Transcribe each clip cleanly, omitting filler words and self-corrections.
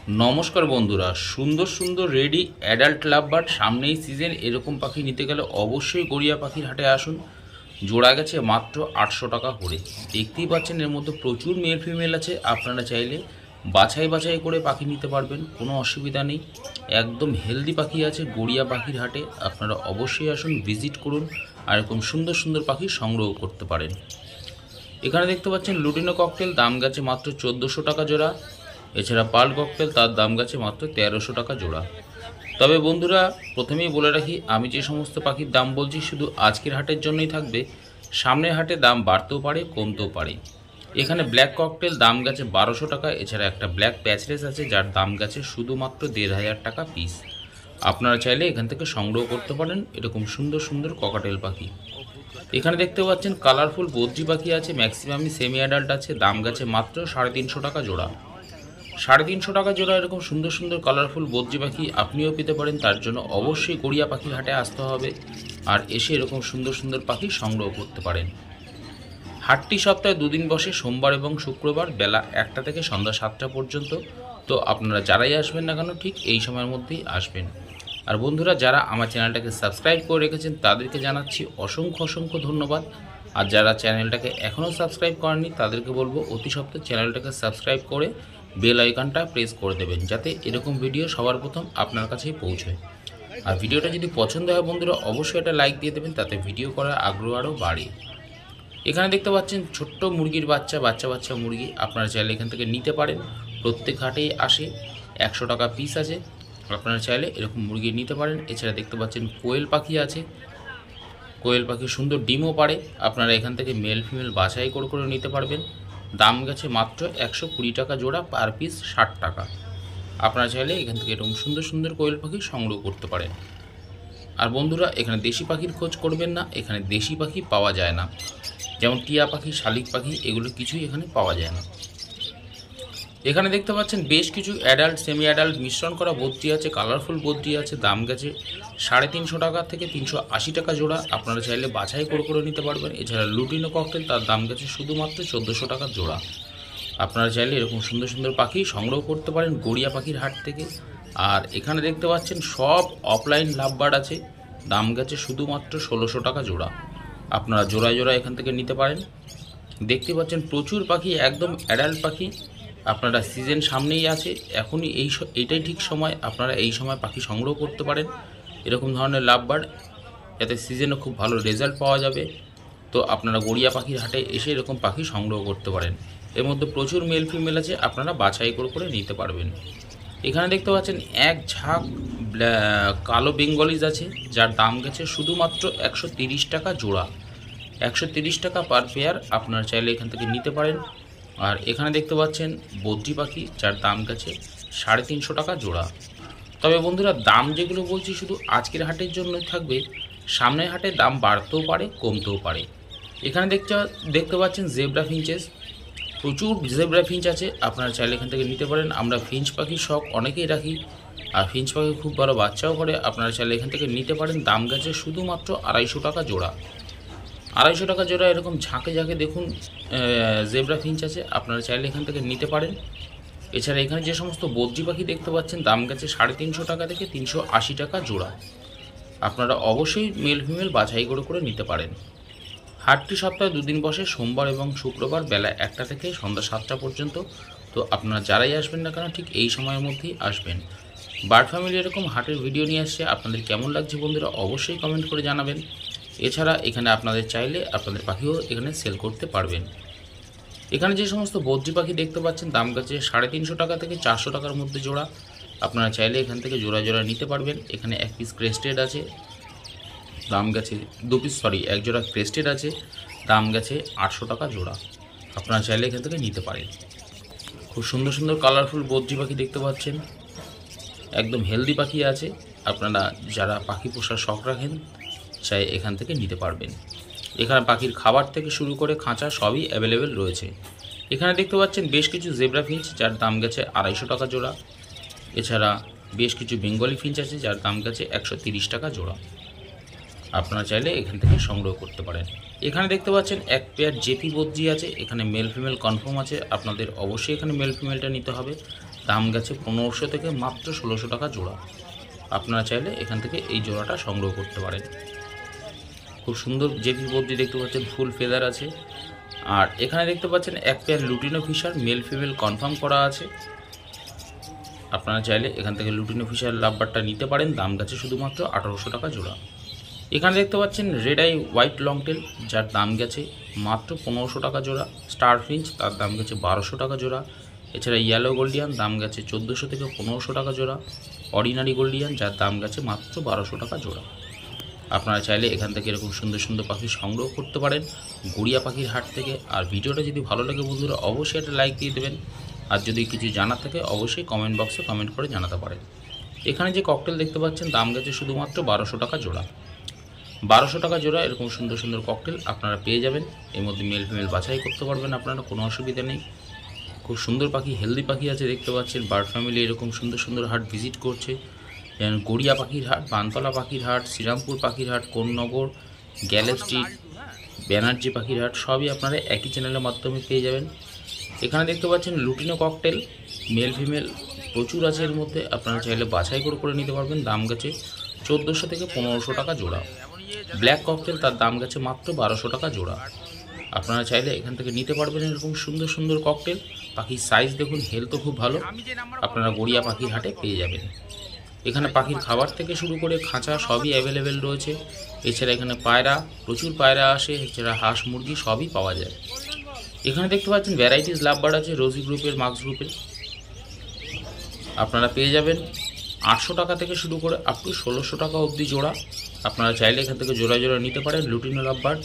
নমস্কার বন্ধুরা, সুন্দর সুন্দর রেডি অ্যাডাল্ট লাভ বার্ড সামনেই সিজন, এরকম পাখি নিতে গেলে অবশ্যই গড়িয়া পাখির হাটে আসুন। জোড়া গেছে মাত্র 800 টাকা করে। দেখতেই পাচ্ছেন এর মধ্যে প্রচুর মেল ফিমেল আছে, আপনারা চাইলে বাছাই বাছাই করে পাখি নিতে পারবেন, কোনো অসুবিধা নেই। একদম হেলদি পাখি আছে গড়িয়া পাখির হাটে, আপনারা অবশ্যই আসুন, ভিজিট করুন আর এরকম সুন্দর সুন্দর পাখি সংগ্রহ করতে পারেন। এখানে দেখতে পাচ্ছেন লুটিনো ককটেল, দাম গেছে মাত্র 1400 টাকা জোড়া। এছাড়া পার্ল ককটেল, তার দাম গেছে মাত্র 1300 টাকা জোড়া। তবে বন্ধুরা, প্রথমেই বলে রাখি, আমি যে সমস্ত পাখির দাম বলছি শুধু আজকের হাটের জন্যই থাকবে। সামনের হাটে দাম বাড়তেও পারে, কমতেও পারে। এখানে ব্ল্যাক ককটেল দাম গেছে 1200 টাকা। এছাড়া একটা ব্ল্যাক প্যাচলেস আছে যার দাম গেছে শুধুমাত্র 1500 টাকা পিস। আপনারা চাইলে এখান থেকে সংগ্রহ করতে পারেন এরকম সুন্দর সুন্দর ককাটেল পাখি। এখানে দেখতে পাচ্ছেন কালারফুল বদ্রি পাখি আছে, ম্যাক্সিমামই সেমি অ্যাডাল্ট আছে, দাম গেছে মাত্র 350 টাকা জোড়া। 350 টাকা জোড়া এরকম সুন্দর সুন্দর কালারফুল বদ্রি পাখি আপনিও পেতে পারেন। তার জন্য অবশ্যই গড়িয়া পাখির হাটে আসতে হবে আর এসে এরকম সুন্দর সুন্দর পাখি সংগ্রহ করতে পারেন। হাটটি সপ্তাহে দুদিন বসে, সোমবার এবং শুক্রবার বেলা 1টা থেকে সন্ধ্যা 7টা পর্যন্ত। তো আপনারা যারাই আসবেন না কেন ঠিক এই সময়ের মধ্যেই আসবেন। আর বন্ধুরা, যারা আমার চ্যানেলটাকে সাবস্ক্রাইব করে রেখেছেন তাদেরকে জানাচ্ছি অসংখ্য অসংখ্য ধন্যবাদ। আর যারা চ্যানেলটাকে এখনও সাবস্ক্রাইব করেননি তাদেরকে বলবো অতি সত্বর চ্যানেলটাকে সাবস্ক্রাইব করে বেল আইকনটা প্রেস করে দেবেন, যাতে এরকম ভিডিও সবার প্রথম আপনার কাছেই পৌঁছয়। আর ভিডিওটা যদি পছন্দ হয় বন্ধুরা, অবশ্যই এটা লাইক দিয়ে দেবেন, তাতে ভিডিও করার আগ্রহ আরও বাড়ে। এখানে দেখতে পাচ্ছেন ছোট্ট মুরগির বাচ্চা বাচ্চা মুরগি, আপনারা চাইলে এখান থেকে নিতে পারেন। প্রত্যেক হাটেই আসে, 100 টাকা পিস আছে, আপনারা চাইলে এরকম মুরগি নিতে পারেন। এছাড়া দেখতে পাচ্ছেন কোয়েল পাখি আছে, কোয়েল পাখি সুন্দর ডিমও পারে, আপনারা এখান থেকে মেল ফিমেল বাছাই করে করে নিতে পারবেন। দাম গেছে মাত্র 120 টাকা জোড়া, পার পিস 60 টাকা। আপনারা চাইলে এখান থেকে এরকম সুন্দর সুন্দর কোয়েল পাখি সংগ্রহ করতে পারেন। আর বন্ধুরা, এখানে দেশি পাখির খোঁজ করবেন না, এখানে দেশি পাখি পাওয়া যায় না, যেমন টিয়া পাখি, শালিক পাখি, এগুলো কিছুই এখানে পাওয়া যায় না। এখানে দেখতে পাচ্ছেন বেশ কিছু অ্যাডাল্ট সেমি অ্যাডাল্ট মিশ্রণ করা বদ্রি আছে, কালারফুল বদ্রি আছে, দাম গেছে 350 টাকা থেকে 380 টাকা জোড়া। আপনারা চাইলে বাছাই করে করে নিতে পারবেন। এছাড়া লুটিনো ককটেল, তার দাম গেছে শুধুমাত্র 1400 টাকা জোড়া। আপনারা চাইলে এরকম সুন্দর সুন্দর পাখি সংগ্রহ করতে পারেন গড়িয়া পাখির হাট থেকে। আর এখানে দেখতে পাচ্ছেন সব অফলাইন লাভ বার্ড আছে, দাম গেছে শুধুমাত্র 1600 টাকা জোড়া। আপনারা জোড়ায় জোড়ায় এখান থেকে নিতে পারেন। দেখতে পাচ্ছেন প্রচুর পাখি, একদম অ্যাডাল্ট পাখি। আপনারা সিজন সামনেই আছে, এখনই এইটাই ঠিক সময়, আপনারা এই সময় পাখি সংগ্রহ করতে পারেন এরকম ধরনের লাভ বার্ড, যাতে সিজনে খুব ভালো রেজাল্ট পাওয়া যাবে। তো আপনারা গড়িয়া পাখির হাটে এসে এরকম পাখি সংগ্রহ করতে পারেন। এর মধ্যে প্রচুর মেল ফিমেল আছে, আপনারা বাছাই করে করে নিতে পারবেন। এখানে দেখতে পাচ্ছেন এক ঝাঁক কালো বেঙ্গলিজ আছে, যার দাম গেছে শুধুমাত্র 130 টাকা জোড়া, 130 টাকা পার পেয়ার। আপনারা চাইলে এখান থেকে নিতে পারেন। আর এখানে দেখতে পাচ্ছেন বদ্রি পাখি, যার দাম গেছে 350 টাকা জোড়া। তবে বন্ধুরা, দাম যেগুলো বলছি শুধু আজকের হাটের জন্যই থাকবে, সামনের হাটে দাম বাড়তেও পারে, কমতেও পারে। এখানে দেখতে পাচ্ছেন জেব্রা ফিঞ্চেস, প্রচুর জেব্রা ফিঞ্চ আছে, আপনারা চাইলে এখান থেকে নিতে পারেন। আমরা ফিঞ্চ পাখির শখ অনেকেই রাখি, আর ফিঞ্চ পাখি খুব ভালো বাচ্চাও করে, আপনারা চাইলে এখান থেকে নিতে পারেন। দাম গেছে শুধুমাত্র 250 টাকা জোড়া, 250 টাকা জোড়া। এরকম ঝাঁকে ঝাঁকে দেখুন জেব্রা ফিঞ্চ আছে, আপনারা চাইলে এখান থেকে নিতে পারেন। এছাড়া এখানে যে সমস্ত বদ্রি পাখি দেখতে পাচ্ছেন, দাম গেছে 350 টাকা থেকে 380 টাকা জোড়া। আপনারা অবশ্যই মেল ফিমেল বাছাই করে করে নিতে পারেন। হাটটি সপ্তাহে দুদিন বসে, সোমবার এবং শুক্রবার বেলা 1টা থেকে সন্ধ্যা 7টা পর্যন্ত। তো আপনারা যারাই আসবেন না কেন ঠিক এই সময়ের মধ্যেই আসবেন। বার্ড ফ্যামিলি এরকম হাটের ভিডিও নিয়ে আসছে, আপনাদের কেমন লাগছে বন্ধুরা অবশ্যই কমেন্ট করে জানাবেন। এছাড়া এখানে আপনাদের চাইলে আপনাদের পাখিও এখানে সেল করতে পারবেন। এখানে যে সমস্ত বদ্রি পাখি দেখতে পাচ্ছেন, দাম গেছে 350 টাকা থেকে 400 টাকার মধ্যে জোড়া। আপনারা চাইলে এখান থেকে জোড়া জোড়া নিতে পারবেন। এখানে এক পিস ক্রেস্টেড আছে, দাম গেছে এক জোড়া ক্রেস্টেড আছে, দাম গেছে 800 টাকা জোড়া। আপনারা চাইলে এখান থেকে নিতে পারেন। খুব সুন্দর সুন্দর কালারফুল বদ্রি পাখি দেখতে পাচ্ছেন, একদম হেলদি পাখি আছে। আপনারা যারা পাখি পোষার শখ রাখেন চাই এখান থেকে নিতে পারবেন। এখানে পাখির খাবার থেকে শুরু করে খাঁচা সবই অ্যাভেলেবেল রয়েছে। এখানে দেখতে পাচ্ছেন বেশ কিছু জেব্রা ফিঞ্চ, যার দাম গেছে 250 টাকা জোড়া। এছাড়া বেশ কিছু বেঙ্গলি ফিঞ্চ আছে, যার দাম গেছে 130 টাকা জোড়া। আপনারা চাইলে এখান থেকে সংগ্রহ করতে পারেন। এখানে দেখতে পাচ্ছেন এক পেয়ার জেপি বদ্রি আছে, এখানে মেল ফিমেল কনফার্ম আছে, আপনাদের অবশ্যই এখানে মেল ফিমেলটা নিতে হবে। দাম গেছে 1500 থেকে মাত্র 1600 টাকা জোড়া। আপনারা চাইলে এখান থেকে এই জোড়াটা সংগ্রহ করতে পারেন। খুব সুন্দর জেপি বদ্রি দেখতে পাচ্ছেন, ফুল ফেদার আছে। আর এখানে দেখতে পাচ্ছেন এক pair lutino Fischer, male female confirm করা আছে। আপনারা চাইলে এখান থেকে লুটিনো ফিশার লাভবারটা নিতে পারেন। দাম গেছে শুধুমাত্র 1800 টাকা জোড়া। এখানে দেখতে পাচ্ছেন রেড আই হোয়াইট লংটেল, যার দাম গেছে মাত্র 1500 টাকা জোড়া। স্টার ফিঞ্চ, তার দাম গেছে 1200 টাকা জোড়া। এছাড়া ইয়েলো গোল্ডিয়ান, দাম গেছে 1400 থেকে 1500 টাকা জোড়া। অর্ডিনারি গোল্ডিয়ান, যার দাম গেছে মাত্র 1200 টাকা জোড়া। আপনারা চাইলে এখান থেকে এরকম সুন্দর সুন্দর পাখি সংগ্রহ করতে পারেন গড়িয়া পাখির হাট থেকে। আর ভিডিওটা যদি ভালো লাগে বন্ধুরা অবশ্যই একটা লাইক দিয়ে দেবেন। আর যদি কিছু জানার থাকে অবশ্যই কমেন্ট বক্সে কমেন্ট করে জানাতে পারেন। এখানে যে ককটেল দেখতে পাচ্ছেন দাম গেছে শুধুমাত্র 1200 টাকা জোড়া। 1200 টাকা জোড়া এরকম সুন্দর সুন্দর ককটেল আপনারা পেয়ে যাবেন। এর মধ্যে মেল ফিমেল বাছাই করতে পারবেন আপনারা, কোনো অসুবিধা নেই। খুব সুন্দর পাখি, হেলদি পাখি আছে দেখতে পাচ্ছেন। বার্ড ফ্যামিলি এরকম সুন্দর সুন্দর হাট ভিজিট করছে, যেমন গড়িয়া পাখির হাট, বানতলা পাখির হাট, শ্রীরামপুর পাখির হাট, কোন্নগর, গ্যালাক্সি, ব্যানার্জি পাখির হাট, সবই আপনারা একই চ্যানেলের মাধ্যমে পেয়ে যাবেন। এখানে দেখতে পাচ্ছেন লুটিনো ককটেল, মেল ফিমেল প্রচুর আছে এর মধ্যে। আপনারা চাইলে বাছাই করে নিতে পারবেন। দাম গেছে 1400 থেকে 1500 টাকা জোড়া। ব্ল্যাক ককটেল, তার দাম গেছে মাত্র 1200 টাকা জোড়া। আপনারা চাইলে এখান থেকে নিতে পারবেন এরকম সুন্দর সুন্দর ককটেল। পাখির সাইজ দেখুন, হেলথও খুব ভালো। আপনারা গড়িয়া পাখির হাটে পেয়ে যাবেন। এখানে পাখির খাবার থেকে শুরু করে খাঁচা সবই অ্যাভেলেবেল রয়েছে। এছাড়া এখানে পায়রা, প্রচুর পায়রা আসে। এছাড়া হাঁস মুরগি সবই পাওয়া যায়। এখানে দেখতে পাচ্ছেন ভ্যারাইটিস লাভবার্ড আছে রোজি গ্রুপের, মাক্স গ্রুপের। আপনারা পেয়ে যাবেন 800 টাকা থেকে শুরু করে আপ টু 1600 টাকা অবধি জোড়া। আপনারা চাইলে এখান থেকে জোড়া জোড়া নিতে পারেন। লুটিনো লাভবার্ড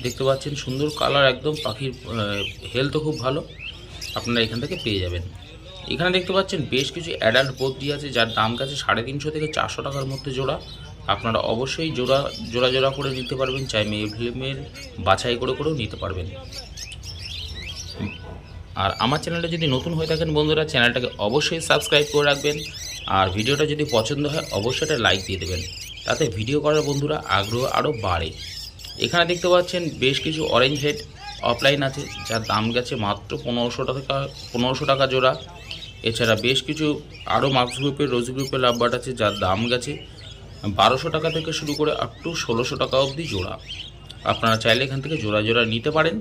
দেখতে পাচ্ছেন, সুন্দর কালার একদম, পাখির হেলথও খুব ভালো। আপনারা এখান থেকে পেয়ে যাবেন। এখানে দেখতে পাচ্ছেন বেশ কিছু অ্যাডাল্ট বদ্রি আছে, যার দাম গেছে 350 থেকে 400 টাকার মধ্যে জোড়া। আপনারা অবশ্যই জোড়া জোড়া করে নিতে পারবেন, চাই মেল ফিমেল বাছাই করেও নিতে পারবেন। আর আমার চ্যানেলটা যদি নতুন হয়ে থাকেন বন্ধুরা, চ্যানেলটাকে অবশ্যই সাবস্ক্রাইব করে রাখবেন। আর ভিডিওটা যদি পছন্দ হয় অবশ্যই একটা লাইক দিয়ে দেবেন, তাতে ভিডিও করার বন্ধুরা আগ্রহ আরও বাড়ে। এখানে দেখতে পাচ্ছেন বেশ কিছু অরেঞ্জ হেড অফলাইন আছে, যার দাম গেছে মাত্র 1500 টাকা জোড়া। এছাড়া বেশ কিছু আরও মাক্স গ্রুপের, রোজ গ্রুপের লাভবার্ড আছে, যার দাম গেছে 1200 টাকা থেকে শুরু করে আপ টু 1600 টাকা অবধি জোড়া। আপনারা চাইলে এখান থেকে জোড়া জোড়া নিতে পারেন।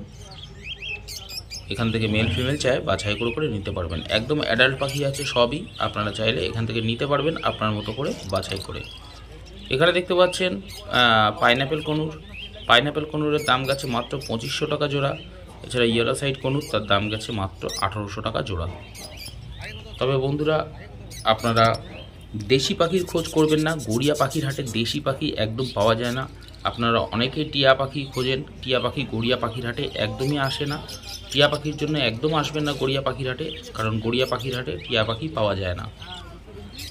এখান থেকে মেল ফিমেল চাই বাছাই করে নিতে পারবেন। একদম অ্যাডাল্ট পাখি আছে সবই, আপনারা চাইলে এখান থেকে নিতে পারবেন আপনার মতো করে বাছাই করে। এখানে দেখতে পাচ্ছেন পাইনাপেল কনুরের দাম গেছে মাত্র 2500 টাকা জোড়া। এছাড়া ইয়েলো সাইড কনুর, তার দাম গেছে মাত্র 1800 টাকা জোড়া। তবে বন্ধুরা আপনারা দেশি পাখির খোঁজ করবেন না, গড়িয়া পাখির হাটে দেশি পাখি একদম পাওয়া যায় না। আপনারা অনেকেই টিয়া পাখি খোঁজেন, টিয়া পাখি গড়িয়া পাখির হাটে একদমই আসে না। টিয়া পাখির জন্য একদম আসবেন না গড়িয়া পাখির হাটে, কারণ গড়িয়া পাখির হাটে টিয়া পাখি পাওয়া যায় না।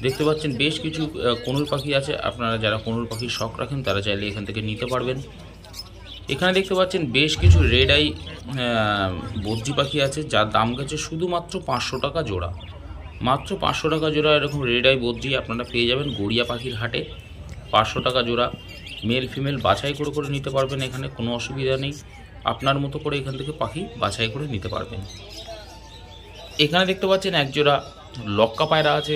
দেখতে পাচ্ছেন বেশ কিছু কনুর পাখি আছে, আপনারা যারা কনুর পাখির শখ রাখেন তারা চাইলে এখান থেকে নিতে পারবেন। এখানে দেখতে পাচ্ছেন বেশ কিছু রেড আই বদ্রি পাখি আছে, যার দাম গেছে শুধুমাত্র 500 টাকা জোড়া। মাত্র 500 টাকা জোড়া এরকম রেড আই বদ্রি আপনারা পেয়ে যাবেন গড়িয়া পাখির হাটে। 500 টাকা জোড়া, মেল ফিমেল বাছাই করে নিতে পারবেন, এখানে কোনো অসুবিধা নেই। আপনার মতো করে এখান থেকে পাখি বাছাই করে নিতে পারবেন। এখানে দেখতে পাচ্ছেন একজোড়া লক্কা পায়রা আছে।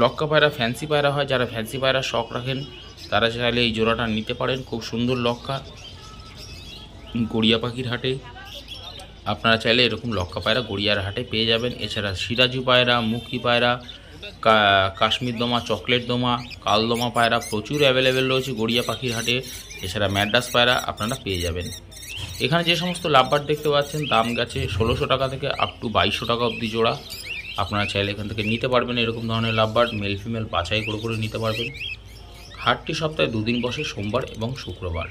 লক্কা পায়রা ফ্যান্সি পায়রা হয়, যারা ফ্যান্সি পায়রা শখ রাখেন তারা চাইলে এই জোড়াটা নিতে পারেন। খুব সুন্দর লক্কা গড়িয়া পাখির হাটে। আপনারা চাইলে এরকম লক্কা পায়রা গড়িয়ার হাটে পেয়ে যাবেন। এছাড়া সিরাজু পায়রা, মুখী পায়রা, কাশ্মীর দমা, চকলেট দমা, কালদমা পায়রা প্রচুর অ্যাভেলেবেল রয়েছে গড়িয়া পাখির হাটে। এছাড়া ম্যাড্রাস পায়রা আপনারা পেয়ে যাবেন। এখানে যে সমস্ত লাভবার্ড দেখতে পাচ্ছেন দাম গেছে 1600 টাকা থেকে আপ টু 2200 টাকা অবধি জোড়া। আপনারা চাইলে এখান থেকে নিতে পারবেন এরকম ধরনের লাভবার্ড, মেল ফিমেল বাছাই করে নিতে পারবেন। হাটটি সপ্তাহে 2 দিন বসে, সোমবার এবং শুক্রবার,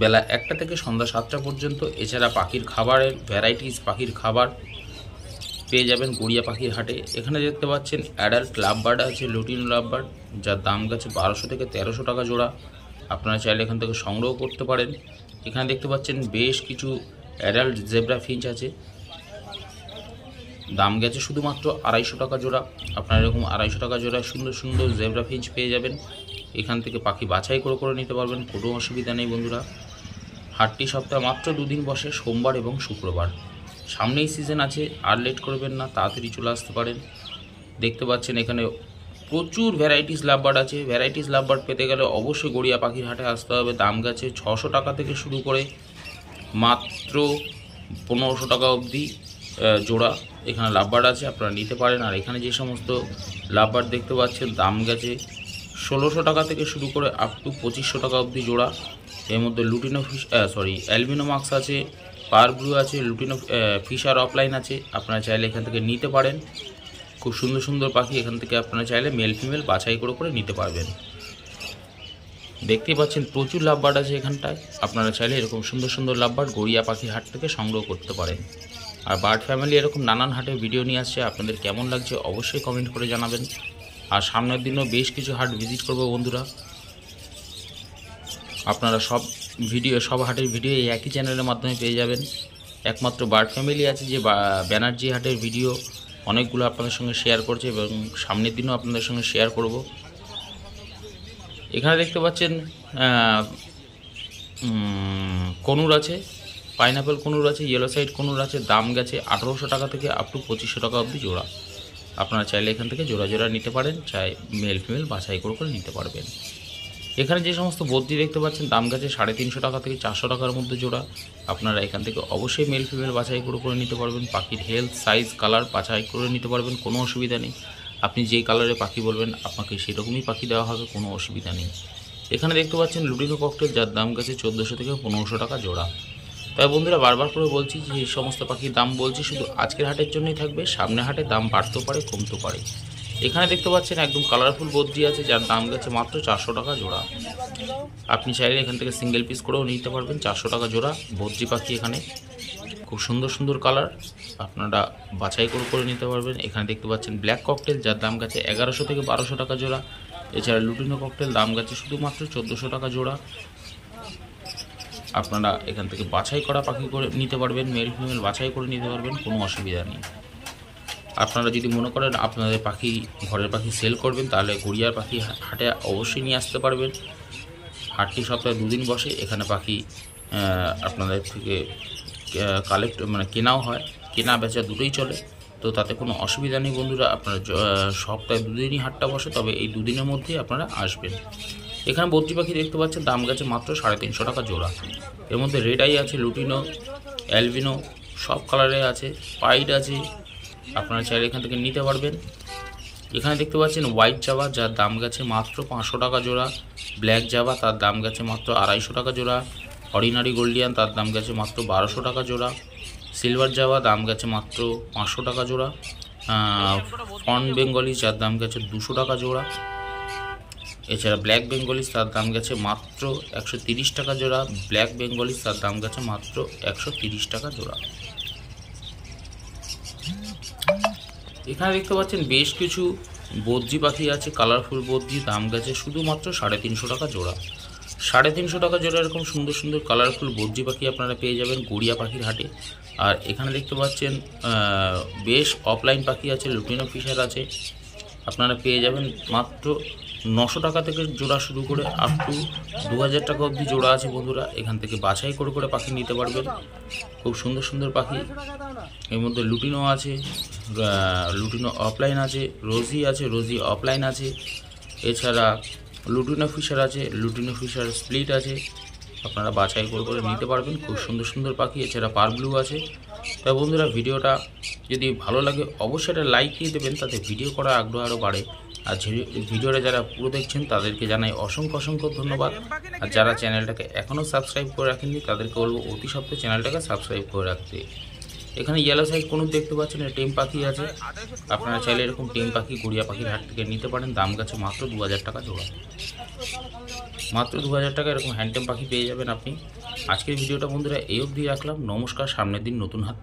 বেলা 1টা থেকে সন্ধ্যা 7টা পর্যন্ত। এছাড়া পাখির খাবারের ভ্যারাইটিস পাখির খাবার পেয়ে যাবেন গড়িয়া পাখির হাটে। এখানে দেখতে পাচ্ছেন অ্যাডাল্ট লাভবার্ড আছে, লুটিনো লাভবার্ড, যার দাম গেছে 1200 থেকে 1300 টাকা জোড়া। আপনারা চাইলে এখান থেকে সংগ্রহ করতে পারেন। এখানে দেখতে পাচ্ছেন বেশ কিছু অ্যাডাল্ট জেব্রা ফিঞ্চ আছে, দাম গেছে শুধুমাত্র 250 টাকা জোড়া। আপনারা এরকম 250 টাকা জোড়া সুন্দর সুন্দর জেব্রা ফিঞ্চ পেয়ে যাবেন। এখান থেকে পাখি বাছাই করে নিতে পারবেন, কোনো অসুবিধা নেই বন্ধুরা। হাটটি সপ্তাহে মাত্র 2 দিন বসে, সোমবার এবং শুক্রবার। সামনেই সিজন আছে, আর লেট করবেন না, তাড়াতাড়ি চলে আসতে পারেন। দেখতে পাচ্ছেন এখানে প্রচুর ভ্যারাইটিস লাভবার্ড আছে। ভ্যারাইটিস লাভবার্ড পেতে গেলে অবশ্যই গড়িয়া পাখির হাটে আসতে হবে। দাম গেছে 600 টাকা থেকে শুরু করে মাত্র 1500 টাকা অবধি জোড়া এখানে লাভবার্ড আছে, আপনারা নিতে পারেন। আর এখানে যে সমস্ত লাভবার্ড দেখতে পাচ্ছেন দাম গেছে 1600 টাকা থেকে শুরু করে আপ টু 2500 টাকা অবধি জোড়া। এর মধ্যে লুটিনো অ্যালবিনো মার্কস আছে, পার ব্লু আছে, লুটিনো ফিশার অফলাইন আছে, আপনারা চাইলে এখান থেকে নিতে পারেন। খুব সুন্দর সুন্দর পাখি এখান থেকে আপনারা চাইলে মেল ফিমেল বাছাই করে নিতে পারবেন। দেখতেই পাচ্ছেন প্রচুর লাভবার্ড আছে এখানটায়, আপনারা চাইলে এরকম সুন্দর সুন্দর লাভবার্ড গড়িয়া পাখির হাট থেকে সংগ্রহ করতে পারেন। আর বার্ড ফ্যামিলি এরকম নানান হাটে ভিডিও নিয়ে আসছে, আপনাদের কেমন লাগছে অবশ্যই কমেন্ট করে জানাবেন। আর সামনের দিনও বেশ কিছু হাট ভিজিট করবো বন্ধুরা। আপনারা সব হাটের ভিডিও এই একই চ্যানেলের মাধ্যমে পেয়ে যাবেন। একমাত্র বার্ড ফ্যামিলি আছে যে ব্যানার্জি হাটের ভিডিও অনেকগুলো আপনাদের সঙ্গে শেয়ার করছে এবং সামনের দিনও আপনাদের সঙ্গে শেয়ার করব। এখানে দেখতে পাচ্ছেন কনুর আছে, পাইনাপেল কনুর আছে, ইয়েলো সাইড কনুর আছে। দাম গেছে 1800 টাকা থেকে আপ টু 2500 টাকা অবধি জোড়া। আপনারা চাইলে এখান থেকে জোড়া জোড়া নিতে পারেন, চাই মেল ফিমেল বাছাই করে নিতে পারবেন। এখানে যে সমস্ত বদ্রি দেখতে পাচ্ছেন দাম গেছে 350 টাকা থেকে 400 টাকার মধ্যে জোড়া। আপনারা এখান থেকে অবশ্যই মেল ফিমেল বাছাই করে নিতে পারবেন। পাখির হেলথ, সাইজ, কালার বাছাই করে নিতে পারবেন, কোনো অসুবিধা নেই। আপনি যেই কালারে পাখি বলবেন আপনাকে সেরকমই পাখি দেওয়া হবে, কোনো অসুবিধা নেই। এখানে দেখতে পাচ্ছেন লুটিনো ককটেল, যার দাম গেছে 1400 থেকে 1500 টাকা জোড়া। তাই বন্ধুরা বারবার করে বলছি যে এই সমস্ত পাখির দাম বলছি শুধু আজকের হাটের জন্যই থাকবে, সামনের হাটে দাম বাড়তেও পারে কমতেও পারে। এখানে দেখতে পাচ্ছেন একদম কালারফুল বদ্রি আছে, যার দাম গেছে মাত্র 400 টাকা জোড়া। আপনি চাইলে এখান থেকে সিঙ্গেল পিস করেও নিতে পারবেন। 400 টাকা জোড়া বদ্রি পাখি, এখানে খুব সুন্দর সুন্দর কালার, আপনারা বাছাই করে নিতে পারবেন। এখানে দেখতে পাচ্ছেন ব্ল্যাক ককটেল, যার দাম গেছে 1100 থেকে 1200 টাকা জোড়া। এছাড়া লুটিনো ককটেল দাম গেছে শুধুমাত্র 1400 টাকা জোড়া। আপনারা এখান থেকে বাছাই করা পাখি করে নিতে পারবেন, মেল ফিমেল বাছাই করে নিতে পারবেন, কোনো অসুবিধা নেই। আপনারা যদি মনে করেন আপনাদের পাখি ঘরের পাখি সেল করবেন, তাহলে গড়িয়ার পাখি হাটে অবশ্যই নিয়ে আসতে পারবেন। হাটটি সপ্তাহে 2 দিন বসে, এখানে পাখি আপনাদের থেকে কেনাও হয়, কেনা বেচা দুটোই চলে, তো তাতে কোনো অসুবিধা নেই বন্ধুরা। আপনারা সপ্তাহে 2 দিনই হাটটা বসে, তবে এই 2 দিনের মধ্যেই আপনারা আসবেন। এখানে বদ্রি পাখি দেখতে পাচ্ছেন দাম গেছে মাত্র 350 টাকা জোড়া। এর মধ্যে রেড আই আছে, লুটিনো, অ্যালবিনো সব কালারে আছে, পাইড আছে, আপনারা চাইলে এখান থেকে নিতে পারবেন। এখানে দেখতে পাচ্ছেন হোয়াইট জাভা, যার দাম গেছে মাত্র 500 টাকা জোড়া। ব্ল্যাক জাভা, তার দাম গেছে মাত্র 250 টাকা জোড়া। অর্ডিনারি গোল্ডিয়ান, তার দাম গেছে মাত্র 1200 টাকা জোড়া। সিলভার জাভা দাম গেছে মাত্র 500 টাকা জোড়া। ফন বেঙ্গলি, যার দাম গেছে 200 টাকা জোড়া। এছাড়া ব্ল্যাক বেঙ্গলিস, তার দাম গেছে মাত্র 130 টাকা জোড়া। ব্ল্যাক বেঙ্গলিস, তার দাম গেছে মাত্র 130 টাকা জোড়া। এখানে দেখতে পাচ্ছেন বেশ কিছু বদ্রি পাখি আছে, কালারফুল বদ্রি, দাম গেছে শুধুমাত্র 350 টাকা জোড়া। 350 টাকা জোড়া এরকম সুন্দর সুন্দর কালারফুল বদ্রি পাখি আপনারা পেয়ে যাবেন গড়িয়া পাখির হাটে। আর এখানে দেখতে পাচ্ছেন বেশ অফলাইন পাখি আছে, লুটিনো ফিশার আছে, আপনারা পেয়ে যাবেন মাত্র 900 টাকা থেকে জোড়া শুরু করে আপ টু 2000 টাকা অবধি জোড়া আছে বন্ধুরা। এখান থেকে বাছাই করে পাখি নিতে পারবেন, খুব সুন্দর সুন্দর পাখি। এর মধ্যে লুটিনো আছে, লুটিনো অফলাইন আছে, রোজি আছে, রোজি অফলাইন আছে। এছাড়া লুটিনো ফিশার আছে, লুটিনো ফিশার স্প্লিট আছে, আপনারা বাছাই করে নিতে পারবেন, খুব সুন্দর সুন্দর পাখি। এছাড়া পার ব্লু আছে। তাই বন্ধুরা ভিডিওটা যদি ভালো লাগে অবশ্যই একটা লাইক দিয়ে দেবেন, তাতে ভিডিও করার আগ্রহ আরও বাড়ে। আর ভিডিওটা যারা পুরো দেখছেন তাদেরকে জানাই অসংখ্য ধন্যবাদ। আর যারা চ্যানেলটাকে এখনও সাবস্ক্রাইব করে রাখেননি তাদেরকে বলবো অতি সত্ত্বর চ্যানেলটাকে সাবস্ক্রাইব করে রাখতে। এখানে ইয়েলো সাইড কোনো দেখতে পাচ্ছেন, টেম পাখি আছে, আপনারা চাইলে এরকম টেম পাখি গড়িয়া পাখির হাট থেকে নিতে পারেন। দাম গেছে মাত্র 2000 টাকা জোড়া, মাত্র 2000 টাকা এরকম হ্যান্ডটেম পাখি পেয়ে যাবেন আপনি। আজকের ভিডিওটা বন্ধুরা এই অবধি রাখলাম, নমস্কার। সামনের দিন নতুন হাট